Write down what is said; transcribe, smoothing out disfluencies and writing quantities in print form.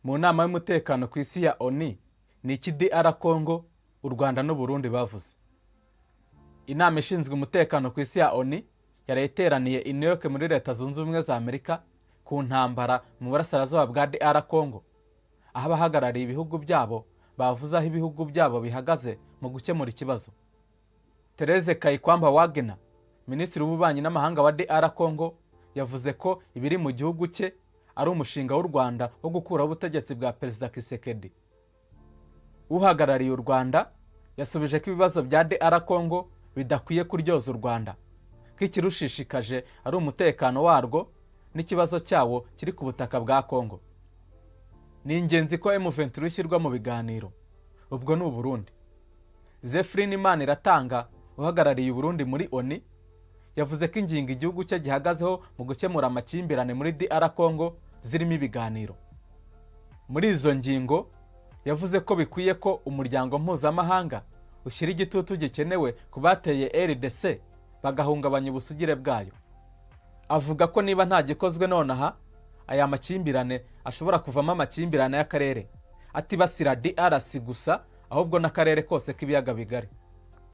Mu nama y'umutekano ku isi ya ONU ni iki DR Congo, u Rwanda n'u Burundi bavuze? Inama ishinzwe umutekano ku isi ya ONU yari iteraniye i New York muri Leta Zunze Ubumwe za Amerika ku ntambara mu burasirazuba bwa DR Congo, aho abahagarariye ibihugu byabo bavuze aho ibihugu byabo bihagaze mu gukemura ikibazo. Therese Kayikwamba Wagner, Minisitiri w'Ububanyi n'Amahanga wa DR Congo, yavuze ko ibiri mu gihugu cye ari umushinga w'u Rwanda wo gukuraho ubutegetsi bwa Perezida Tshisekedi. Uhagarariye u Rwanda yasubije ko ibibazo bya DR Congo bidakwiye kuryoza u Rwanda, ko ikirushishikaje ari umutekano warwo n'ikibazo cyawo kiri ku butaka bwa Congo. Ni ingenzi ko M23 ishyirwa mu biganiro, ubwo ni u Burundi. Zephyrin Maniratanga, uhagarariye u Burundi muri ONU, yavuze ko ingingo igihugu cye gihagazeho mu gukemura amakimbirane muri DR Congo zirimo ibiganiro. Muri izo ngingo yavuze ko bikwiye ko umuryango mpuzamahanga ushyira igitutu gikenewe ku bateye RDC bagahungabanya ubusugire bwayo. Avuga ko niba nta gikozwe nonaha, aya makimbirane ashobora kuvamo amakimbirane y'akarere atibasira DRC gusa, ahubwo n'akarere kose k'ibiyaga bigari.